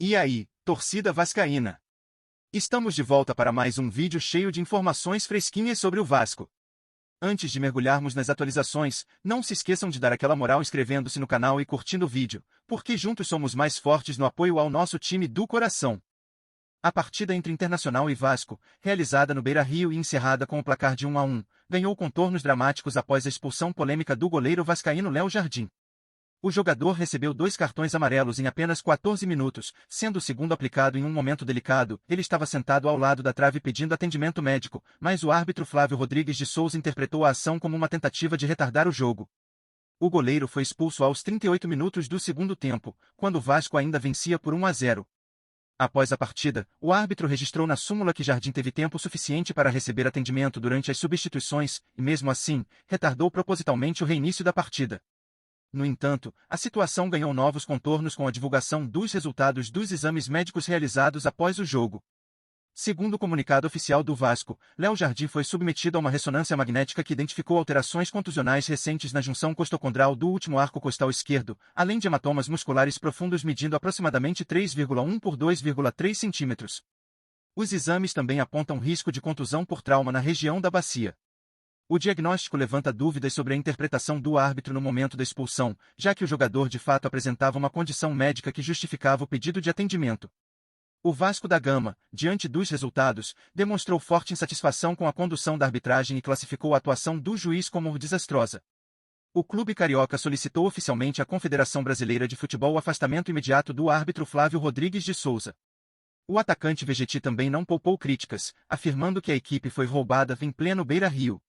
E aí, torcida vascaína? Estamos de volta para mais um vídeo cheio de informações fresquinhas sobre o Vasco. Antes de mergulharmos nas atualizações, não se esqueçam de dar aquela moral inscrevendo-se no canal e curtindo o vídeo, porque juntos somos mais fortes no apoio ao nosso time do coração. A partida entre Internacional e Vasco, realizada no Beira-Rio e encerrada com o placar de 1-1, ganhou contornos dramáticos após a expulsão polêmica do goleiro vascaíno Léo Jardim. O jogador recebeu 2 cartões amarelos em apenas 14 minutos, sendo o segundo aplicado em um momento delicado. Ele estava sentado ao lado da trave pedindo atendimento médico, mas o árbitro Flávio Rodrigues de Souza interpretou a ação como uma tentativa de retardar o jogo. O goleiro foi expulso aos 38 minutos do segundo tempo, quando o Vasco ainda vencia por 1-0. Após a partida, o árbitro registrou na súmula que Jardim teve tempo suficiente para receber atendimento durante as substituições, e mesmo assim, retardou propositalmente o reinício da partida. No entanto, a situação ganhou novos contornos com a divulgação dos resultados dos exames médicos realizados após o jogo. Segundo o comunicado oficial do Vasco, Léo Jardim foi submetido a uma ressonância magnética que identificou alterações contusionais recentes na junção costocondral do último arco costal esquerdo, além de hematomas musculares profundos medindo aproximadamente 3,1 por 2,3 centímetros. Os exames também apontam risco de contusão por trauma na região da bacia. O diagnóstico levanta dúvidas sobre a interpretação do árbitro no momento da expulsão, já que o jogador de fato apresentava uma condição médica que justificava o pedido de atendimento. O Vasco da Gama, diante dos resultados, demonstrou forte insatisfação com a condução da arbitragem e classificou a atuação do juiz como desastrosa. O clube carioca solicitou oficialmente à Confederação Brasileira de Futebol o afastamento imediato do árbitro Flávio Rodrigues de Souza. O atacante Vegeti também não poupou críticas, afirmando que a equipe foi roubada em pleno Beira-Rio.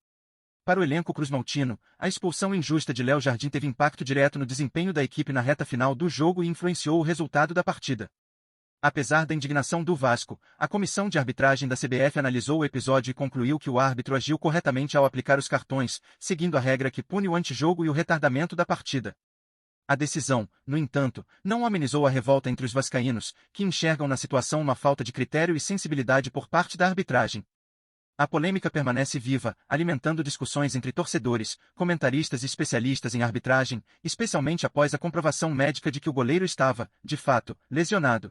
Para o elenco cruzmaltino, a expulsão injusta de Léo Jardim teve impacto direto no desempenho da equipe na reta final do jogo e influenciou o resultado da partida. Apesar da indignação do Vasco, a comissão de arbitragem da CBF analisou o episódio e concluiu que o árbitro agiu corretamente ao aplicar os cartões, seguindo a regra que pune o antijogo e o retardamento da partida. A decisão, no entanto, não amenizou a revolta entre os vascaínos, que enxergam na situação uma falta de critério e sensibilidade por parte da arbitragem. A polêmica permanece viva, alimentando discussões entre torcedores, comentaristas e especialistas em arbitragem, especialmente após a comprovação médica de que o goleiro estava, de fato, lesionado.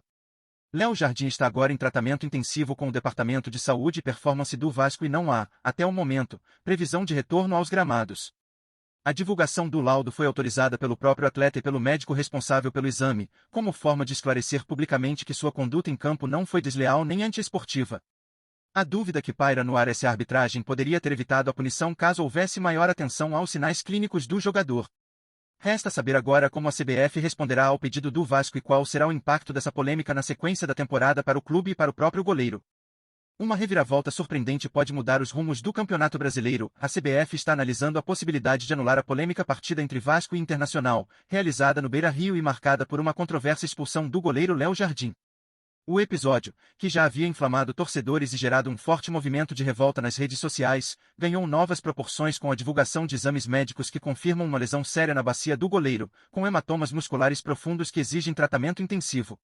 Léo Jardim está agora em tratamento intensivo com o Departamento de Saúde e Performance do Vasco e não há, até o momento, previsão de retorno aos gramados. A divulgação do laudo foi autorizada pelo próprio atleta e pelo médico responsável pelo exame, como forma de esclarecer publicamente que sua conduta em campo não foi desleal nem antiesportiva. A dúvida que paira no ar é se a arbitragem poderia ter evitado a punição caso houvesse maior atenção aos sinais clínicos do jogador. Resta saber agora como a CBF responderá ao pedido do Vasco e qual será o impacto dessa polêmica na sequência da temporada para o clube e para o próprio goleiro. Uma reviravolta surpreendente pode mudar os rumos do Campeonato Brasileiro. A CBF está analisando a possibilidade de anular a polêmica partida entre Vasco e Internacional, realizada no Beira-Rio e marcada por uma controversa expulsão do goleiro Léo Jardim. O episódio, que já havia inflamado torcedores e gerado um forte movimento de revolta nas redes sociais, ganhou novas proporções com a divulgação de exames médicos que confirmam uma lesão séria na bacia do goleiro, com hematomas musculares profundos que exigem tratamento intensivo.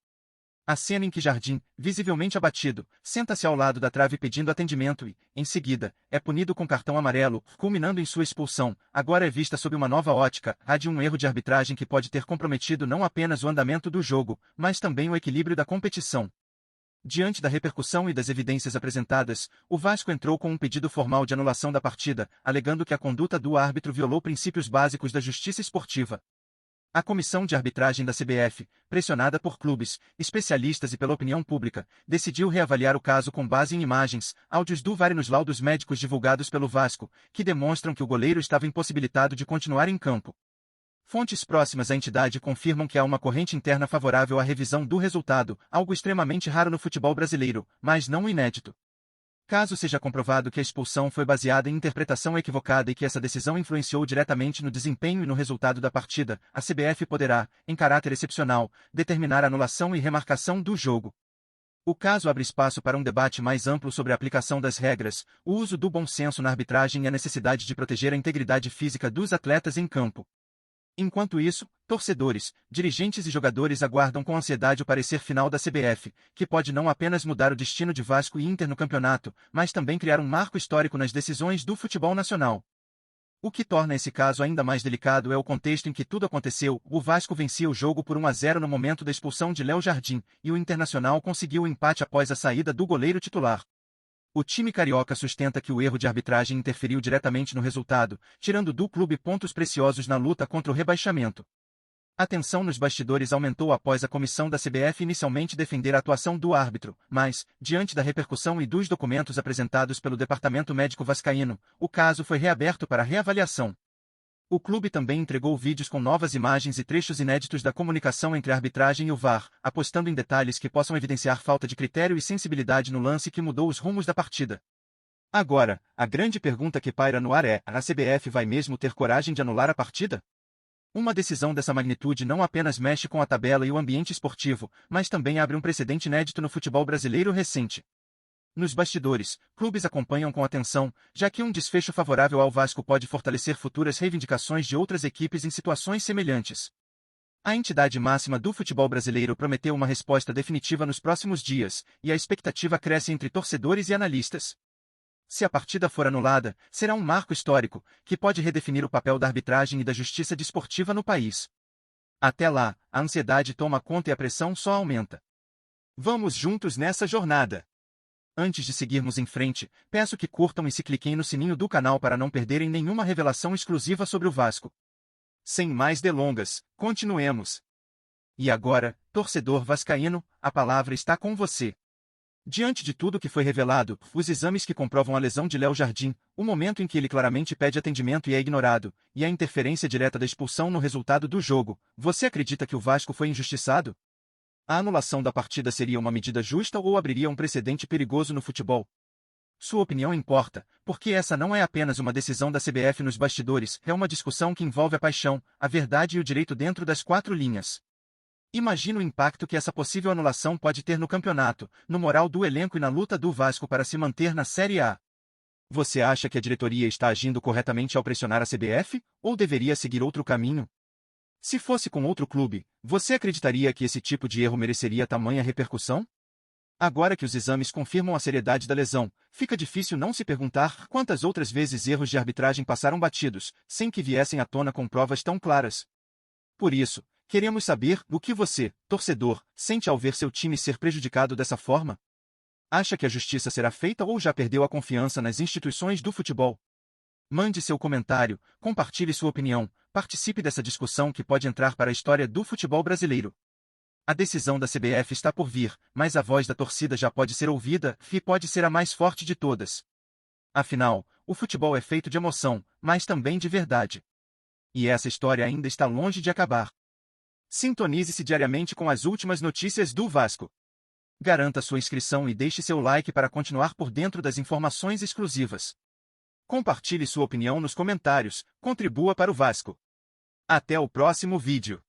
A cena em que Jardim, visivelmente abatido, senta-se ao lado da trave pedindo atendimento e, em seguida, é punido com cartão amarelo, culminando em sua expulsão, agora é vista sob uma nova ótica, a de um erro de arbitragem que pode ter comprometido não apenas o andamento do jogo, mas também o equilíbrio da competição. Diante da repercussão e das evidências apresentadas, o Vasco entrou com um pedido formal de anulação da partida, alegando que a conduta do árbitro violou princípios básicos da justiça esportiva. A comissão de arbitragem da CBF, pressionada por clubes, especialistas e pela opinião pública, decidiu reavaliar o caso com base em imagens, áudios do VAR e nos laudos médicos divulgados pelo Vasco, que demonstram que o goleiro estava impossibilitado de continuar em campo. Fontes próximas à entidade confirmam que há uma corrente interna favorável à revisão do resultado, algo extremamente raro no futebol brasileiro, mas não inédito. Caso seja comprovado que a expulsão foi baseada em interpretação equivocada e que essa decisão influenciou diretamente no desempenho e no resultado da partida, a CBF poderá, em caráter excepcional, determinar a anulação e remarcação do jogo. O caso abre espaço para um debate mais amplo sobre a aplicação das regras, o uso do bom senso na arbitragem e a necessidade de proteger a integridade física dos atletas em campo. Enquanto isso, torcedores, dirigentes e jogadores aguardam com ansiedade o parecer final da CBF, que pode não apenas mudar o destino de Vasco e Inter no campeonato, mas também criar um marco histórico nas decisões do futebol nacional. O que torna esse caso ainda mais delicado é o contexto em que tudo aconteceu. O Vasco vencia o jogo por 1-0 no momento da expulsão de Léo Jardim, e o Internacional conseguiu o empate após a saída do goleiro titular. O time carioca sustenta que o erro de arbitragem interferiu diretamente no resultado, tirando do clube pontos preciosos na luta contra o rebaixamento. A tensão nos bastidores aumentou após a comissão da CBF inicialmente defender a atuação do árbitro, mas, diante da repercussão e dos documentos apresentados pelo Departamento Médico Vascaíno, o caso foi reaberto para reavaliação. O clube também entregou vídeos com novas imagens e trechos inéditos da comunicação entre a arbitragem e o VAR, apostando em detalhes que possam evidenciar falta de critério e sensibilidade no lance que mudou os rumos da partida. Agora, a grande pergunta que paira no ar é: a CBF vai mesmo ter coragem de anular a partida? Uma decisão dessa magnitude não apenas mexe com a tabela e o ambiente esportivo, mas também abre um precedente inédito no futebol brasileiro recente. Nos bastidores, clubes acompanham com atenção, já que um desfecho favorável ao Vasco pode fortalecer futuras reivindicações de outras equipes em situações semelhantes. A entidade máxima do futebol brasileiro prometeu uma resposta definitiva nos próximos dias, e a expectativa cresce entre torcedores e analistas. Se a partida for anulada, será um marco histórico, que pode redefinir o papel da arbitragem e da justiça desportiva no país. Até lá, a ansiedade toma conta e a pressão só aumenta. Vamos juntos nessa jornada! Antes de seguirmos em frente, peço que curtam e se cliquem no sininho do canal para não perderem nenhuma revelação exclusiva sobre o Vasco. Sem mais delongas, continuemos. E agora, torcedor vascaíno, a palavra está com você. Diante de tudo que foi revelado, os exames que comprovam a lesão de Léo Jardim, o momento em que ele claramente pede atendimento e é ignorado, e a interferência direta da expulsão no resultado do jogo, você acredita que o Vasco foi injustiçado? A anulação da partida seria uma medida justa ou abriria um precedente perigoso no futebol? Sua opinião importa, porque essa não é apenas uma decisão da CBF nos bastidores, é uma discussão que envolve a paixão, a verdade e o direito dentro das quatro linhas. Imagina o impacto que essa possível anulação pode ter no campeonato, no moral do elenco e na luta do Vasco para se manter na Série A. Você acha que a diretoria está agindo corretamente ao pressionar a CBF, ou deveria seguir outro caminho? Se fosse com outro clube, você acreditaria que esse tipo de erro mereceria tamanha repercussão? Agora que os exames confirmam a seriedade da lesão, fica difícil não se perguntar quantas outras vezes erros de arbitragem passaram batidos, sem que viessem à tona com provas tão claras. Por isso, queremos saber o que você, torcedor, sente ao ver seu time ser prejudicado dessa forma? Acha que a justiça será feita ou já perdeu a confiança nas instituições do futebol? Mande seu comentário, compartilhe sua opinião, participe dessa discussão que pode entrar para a história do futebol brasileiro. A decisão da CBF está por vir, mas a voz da torcida já pode ser ouvida e pode ser a mais forte de todas. Afinal, o futebol é feito de emoção, mas também de verdade. E essa história ainda está longe de acabar. Sintonize-se diariamente com as últimas notícias do Vasco. Garanta sua inscrição e deixe seu like para continuar por dentro das informações exclusivas. Compartilhe sua opinião nos comentários, contribua para o Vasco. Até o próximo vídeo.